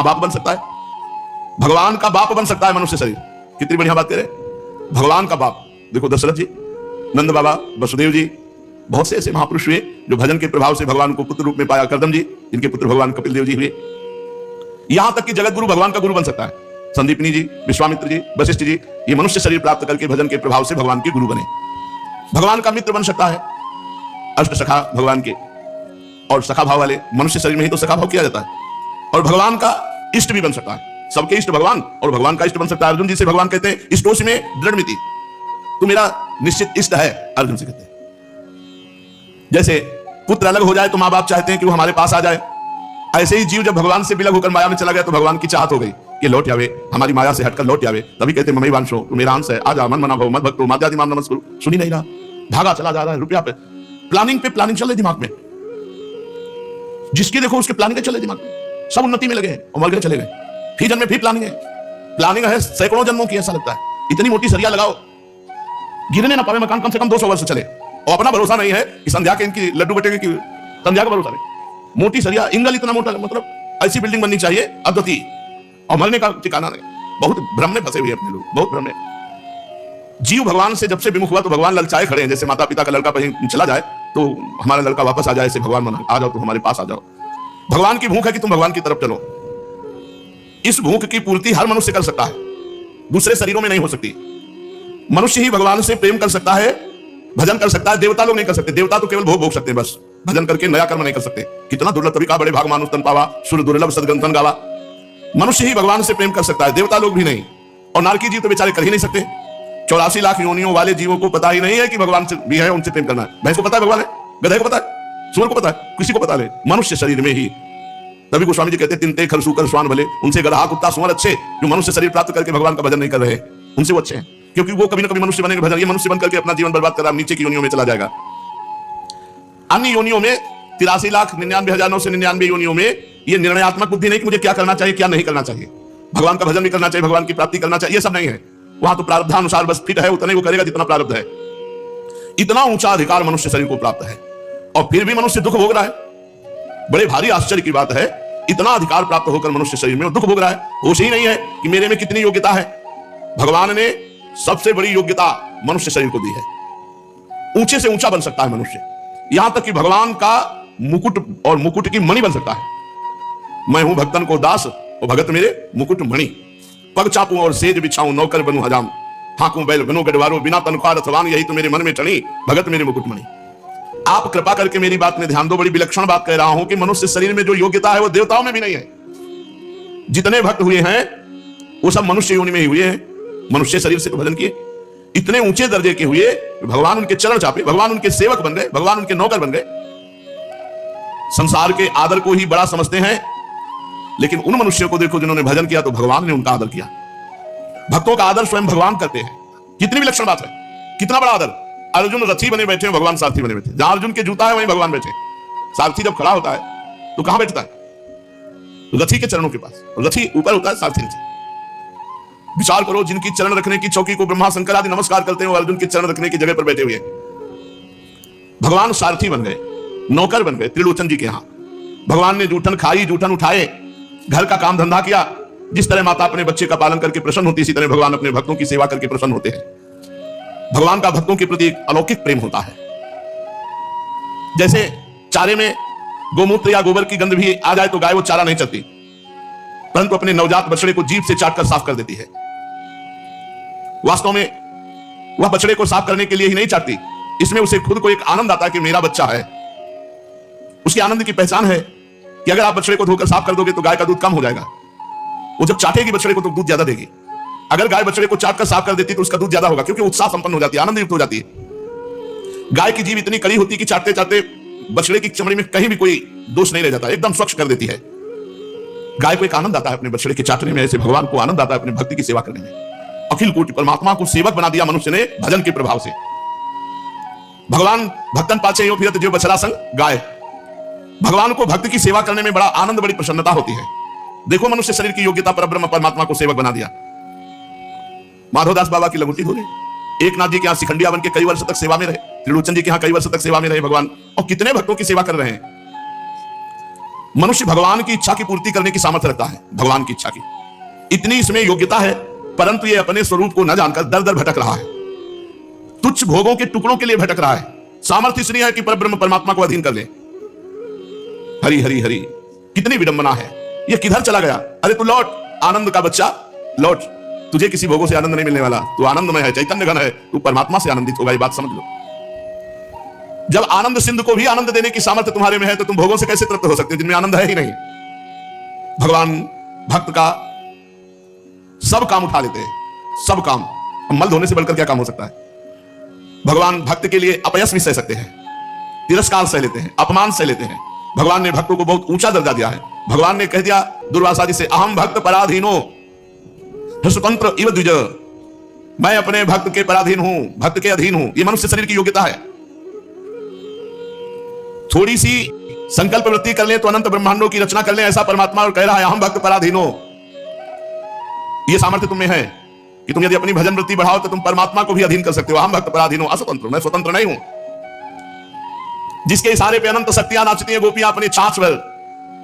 बाप बन सकता है, भगवान का बाप बन सकता है मनुष्य शरीर। कितनी बढ़िया बात कह रहे, भगवान का बाप। देखो दशरथ जी, नंद बाबा, वसुदेव जी, बहुत से ऐसे महापुरुष हुए जो भजन के प्रभाव से भगवान को पुत्र रूप में पाया। करदम जी, जिनके पुत्र भगवान कपिल देव जी हुए। यहां तक कि जगत गुरु भगवान का गुरु बन सकता है। संदीपनी जी, विश्वामित्र जी, वशिष्ठ जी, ये मनुष्य शरीर प्राप्त करके भजन के प्रभाव से भगवान के गुरु बने। भगवान का मित्र बन सकता है, अष्ट सखा भगवान के, और सखा भाव वाले मनुष्य शरीर में ही तो सखा भाव किया जाता है। और भगवान का इष्ट भी बन सकता है, सबके इष्ट भगवान, और भगवान का इष्ट बन सकता है। अर्जुन जी से भगवान कहते हैं इष्टोसी में दृढ़मिति, तू मेरा निश्चित इष्ट है, अर्जुन से कहते हैं। जैसे पुत्र अलग हो जाए तो मां बाप चाहते हैं कि वो हमारे पास आ जाए, ऐसे ही जीव जब भगवान से विलग होकर माया में चला गया तो भगवान की चाहत हो गई कि लौट आवे, हमारी माया से हटकर लौट आवे। तभी कहते ममई वांशो, तू मेरा अंश है, आजा मन मना भव मत भक्तो माद्यादि माम नमस्कुरु। सुनी नहीं रहा, भागा चला जा रहा है रुपया पे प्लानिंग चल रही दिमाग में। जिसकी देखो उसके प्लानिंग चले दिमाग में, सब उन्नति में लगे हैं और मर गए चले गए। फिर जन्म में फिर प्लानिंग है सैकड़ों जन्मों की, ऐसा लगता है। इतनी मोटी सरिया लगाओ, गिरने ना पावे मकान, कम से कम 200 वर्ष चले। और अपना भरोसा नहीं है कि संध्या के इनकी लड्डू बटेंगे कि संध्या का भरोसा नहीं। मोटी सरिया, इंगल इतना मोटा, मतलब ऐसी बिल्डिंग बननी चाहिए अद्वितीय, और मरने का ठिकाना नहीं। बहुत भ्रम में फंसे हुए अपने लोग, बहुत भ्रम में। जीव भगवान से जब से विमुख हुआ तो भगवान ललचाए खड़े हैं। जैसे माता पिता का लड़का कहीं चला जाए तो हमारा लड़का वापस आ जाए, ऐसे भगवान मना आ जाओ, तुम हमारे पास आ जाओ। भगवान की भूख है कि तुम भगवान की तरफ चलो। इस भूख की पूर्ति हर मनुष्य कर सकता है, दूसरे शरीरों में नहीं हो सकती। मनुष्य ही भगवान से प्रेम कर सकता है, भजन कर सकता है। देवता लोग नहीं कर सकते, देवता तो केवल भोग भोग सकते हैं बस, भजन करके नया कर्म नहीं कर सकते। कितना दुर्लभ, तभी का बड़े भाग मानुष तन पावा, सुर दुर्लभ सदग्रंथन गावा। मनुष्य ही भगवान से प्रेम कर सकता है, देवता लोग भी नहीं। और नारकी जीव तो बेचारे कर ही नहीं सकते। 84 लाख योनियों वाले जीवों को पता ही नहीं है कि भगवान से भी है, उनसे प्रेम करना है। भैंस को पता है भगवान है, गधे को पता है, सुअर को पता है, किसी को पता नहीं, मनुष्य शरीर में ही। तभी गोस्वामी जी कहते हैं तिनते खरसूकर स्वान भले, उनसे गधा कुत्ता सुअर अच्छे जो मनुष्य शरीर प्राप्त करके भगवान का भजन नहीं कर रहे, उनसे वो अच्छे हैं, क्योंकि वो कभी ना कभी मनुष्य बनेंगे। भजन ये मनुष्य बन करके अपना जीवन बर्बाद कर रहा है, नीचे की योनियों में चला जाएगा। अन्य योनियों में 83,99,999 योनियों में ये निर्णयात्मक बुद्धि नहीं कि मुझे क्या करना चाहिए क्या नहीं करना चाहिए, भगवान का भजन भी करना चाहिए, भगवान की प्राप्ति करना चाहिए, ये सब नहीं है। वहां तो प्रारब्धानुसार बस फिट है, उतना ही वो करेगा जितना प्रारब्ध है। इतना ऊंचा अधिकार मनुष्य शरीर को प्राप्त है, और फिर भी मनुष्य दुख भोग रहा है। बड़े भारी आश्चर्य की बात है, इतना अधिकार प्राप्त होकर मनुष्य शरीर में दुख भोग रहा है। होश ही नहीं है कि मेरे में कितनी योग्यता है। भगवान ने सबसे बड़ी योग्यता मनुष्य शरीर को दी है। ऊंचे से ऊंचा बन सकता है मनुष्य, यहां तक कि भगवान का मुकुट और मुकुट की मणि बन सकता है। मैं हूं भक्तन को दास और भगत मेरे मुकुट मणि, पग चापूं और सेज बिछाऊं नौकर बनूं हजाम, हाकूं बैल बनूं गढ़वारो बिना तनख्वाह रथवान, यही तो मेरे मन में चढ़ी भगत मेरे मुकुट मणि। आप कृपा करके मेरी बात में ध्यान दो, बड़ी विलक्षण बात कह रहा हूं कि मनुष्य शरीर में जो योग्यता है वो देवताओं में भी नहीं है। जितने भक्त हुए हैं वो सब मनुष्य योनि में ही हुए हैं, मनुष्य शरीर से भजन किए, इतने ऊंचे दर्जे के हुए, भगवान उनके चरण चापे, भगवान उनके सेवक बन गए, भगवान उनके नौकर बन गए। संसार के आदर को ही बड़ा समझते हैं, लेकिन उन मनुष्यों को देखो जिन्होंने भजन किया तो भगवान ने उनका आदर किया। भक्तों का आदर स्वयं भगवान करते हैं। कितनी विलक्षण बात है, कितना बड़ा आदर। अर्जुन रथी बने बैठे, भगवान सारथी बने बैठे। जहां अर्जुन के जूता है वहीं भगवान बैठे। सारथी जब खड़ा होता है तो कहां बैठता है? रथी के चरणों के पास। रथी ऊपर होता है, सारथी नीचे। विचार करो, जिनकी चरण रखने की चौकी को ब्रह्मा शंकर आदि नमस्कार करते हैं, वो अर्जुन के चरण रखने की जगह पर बैठे हुए। भगवान सारथी बन गए, नौकर बन गए त्रिलोचन जी के यहां। भगवान ने जूठन खाई, जूठन उठाए, घर का काम धंधा किया। जिस तरह माता अपने बच्चे का पालन करके प्रसन्न होती है, इसी तरह भगवान अपने भक्तों की सेवा करके प्रसन्न होते हैं। भगवान का भक्तों के प्रति एक अलौकिक प्रेम होता है। जैसे चारे में गोमूत्र या गोबर की गंध भी आ जाए तो गाय वो चारा नहीं चलती, परंतु अपने नवजात बछड़े को जीभ से चाटकर साफ कर देती है। वास्तव में वह बछड़े को साफ करने के लिए ही नहीं चाटती, इसमें उसे खुद को एक आनंद आता है कि मेरा बच्चा है। उसके आनंद की पहचान है कि अगर आप बछड़े को धोकर साफ कर दोगे तो गाय का दूध कम हो जाएगा। वो जब चाटेगी बछड़े को तो दूध ज्यादा देगी। अगर गाय बछड़े को चाटकर साफ कर देती तो उसका दूध ज्यादा होगा, क्योंकि उत्साह संपन्न हो जाती है, आनंद युक्त हो जाती है। गाय की जीभ इतनी कड़ी होती है कि चाटते चाटते बछड़े की चमड़ी में कहीं भी कोई दोष नहीं रह जाता, एकदम स्वच्छ कर देती है। गाय को एक आनंद आता है अपने बछड़े के चाटने में, ऐसे भगवान को आनंद आता है अपने भक्ति की सेवा करने में। अखिल कोटि परमात्मा को सेवक बना दिया मनुष्य ने भजन के प्रभाव से। भगवान भक्तन पाछे यो फिरत जो बछड़ा संग गाय। भगवान को भक्त की सेवा करने में बड़ा आनंद, बड़ी प्रसन्नता होती है। देखो मनुष्य शरीर की योग्यता पर ब्रह्म परमात्मा को सेवक बना दिया। माधवदास बाबा की लंगोटी हो गई। एकनाथ जी के यहाँ शिखंडिया बन के कई वर्ष तक सेवा में रहे, त्रिलोचन जी के यहाँ कई वर्ष तक सेवा में रहे भगवान, और कितने भक्तों की सेवा कर रहे हैं। मनुष्य भगवान की इच्छा की पूर्ति करने की सामर्थ्य रखता है, भगवान की इच्छा की इतनी इसमें योग्यता है, परंतु ये अपने स्वरूप को न जानकर दर दर भटक रहा है, तुच्छ भोगों के टुकड़ों के लिए भटक रहा है। सामर्थ्य इसलिए है कि परब्रह्म परमात्मा को अधीन कर ले। हरि हरि हरि, कितनी विडंबना है। ये किधर चला गया? अरे तू लौट, आनंद का बच्चा लौट, तुझे किसी भोगों से आनंद नहीं मिलने वाला, तू आनंदमय है, चैतन्य घन है, तू परमात्मा से आनंदित होगा। ये बात समझ लो। जब आनंद सिंधु को भी आनंद देने की सामर्थ्य तुम्हारे में है, तो तुम भोगों से कैसे तृप्त हो सकते हो जिनमें आनंद है ही नहीं। भगवान भक्त का सब काम उठा लेते हैं, सब काम। मल धोने से बढ़कर क्या काम हो सकता है? भगवान भक्त के लिए अपयश भी सह सकते हैं, तिरस्कार सह लेते हैं, अपमान सह लेते हैं। भगवान ने भक्तों को बहुत ऊंचा दर्जा दिया है। भगवान ने कह दिया दुर्वासा जी से, अहम भक्त पराधीनो स्वतंत्र इव द्विज, मैं अपने भक्त के पराधीन हूं, भक्त के अधीन हूं। यह मनुष्य शरीर की योग्यता है। थोड़ी सी संकल्प वृत्ति कर ले तो अनंत ब्रह्मांडों की रचना कर ले, ऐसा परमात्मा और कह रहा है अहम भक्त पराधीनो। यह सामर्थ्य तुम्हें है कि तुम यदि अपनी भजन वृत्ति बढ़ाओ तो तुम परमात्मा को भी अधीन कर सकते हो। अहम भक्त पराधीनो अस्वतंत्र, मैं स्वतंत्र नहीं हूं। जिसके इशारे पे अनंत शक्तियां नाचती हैं, गोपियां अपने छाछ पर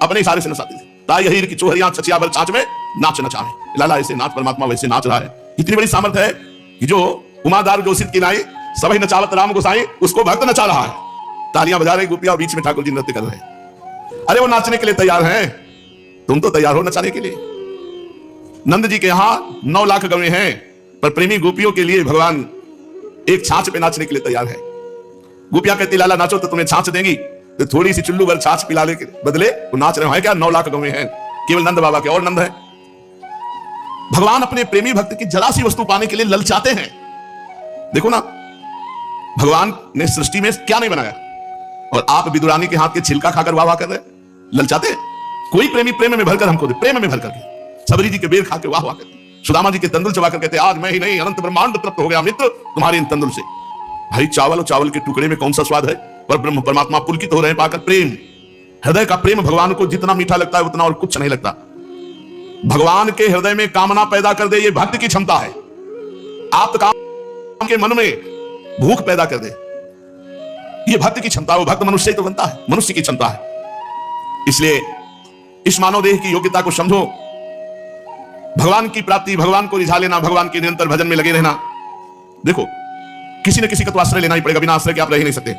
अपने इशारे से नचाती थी। ताई हीर की चोहरियां छचिया भर छाछ में नाच नचावे, लाला ऐसे नाच, परमात्मा वैसे नाच रहा है। इतनी बड़ी सामर्थ्य है कि जो उमादार जोशित की नाई सभी नचावत राम गोसाई, उसको भक्त नचा रहा है। तालियां बजा रहे गोपियां, बीच में ठाकुर जी नृत्य कर रहे हैं। अरे वो नाचने के लिए तैयार हैं, तुम तो तैयार हो नचाने के लिए। नंद जी के यहां 9 लाख गवे हैं, पर प्रेमी गोपियों के लिए भगवान एक छाछ पे नाचने के लिए तैयार है। गोपियां कहती लाला नाचो तो तुम्हें छाछ देंगी, तो थोड़ी सी चुल्लू भर छाछ पिलाने के बदले वो नाच रहे हैं। क्या 9 लाख गवे हैं? केवल नंद बाबा के और नंद है। भगवान अपने प्रेमी भक्त की जरा सी वस्तु पाने के लिए ललचाते हैं। देखो ना, भगवान ने सृष्टि में क्या नहीं बनाया, और आप विदुरानी के हाथ के छिलका खाकर वाह वाह कर रहे, ललचाते। कोई प्रेमी प्रेम में भरकर हमको दे, प्रेम में भरकर के। सबरी जी के बेर खा के वाह वाह करते, सुदामा जी के तंदुल चबाकर कहते आज मैं ही नहीं अनंत ब्रह्मांड तृप्त हो गया मित्र तुम्हारे इन तंदुल से। भाई चावल और चावल के टुकड़े में कौन सा स्वाद है? पर ब्रह्म परमात्मा पुलकित हो रहे हैं पाकर प्रेम। हृदय का प्रेम भगवान को जितना मीठा लगता है उतना और कुछ नहीं लगता। भगवान के हृदय में कामना पैदा कर दे, ये भक्त की क्षमता है। आप काम के मन में भूख पैदा कर दे, ये भक्त की क्षमता है। वो भक्त मनुष्य ही तो बनता है, मनुष्य की क्षमता है। इसलिए इस मानव देह की योग्यता को समझो। भगवान की प्राप्ति, भगवान को रिझा लेना, भगवान के निरंतर भजन में लगे रहना। देखो, किसी न किसी का तो आश्रय लेना ही पड़ेगा, बिना आश्रय के आप रह ही नहीं सकते।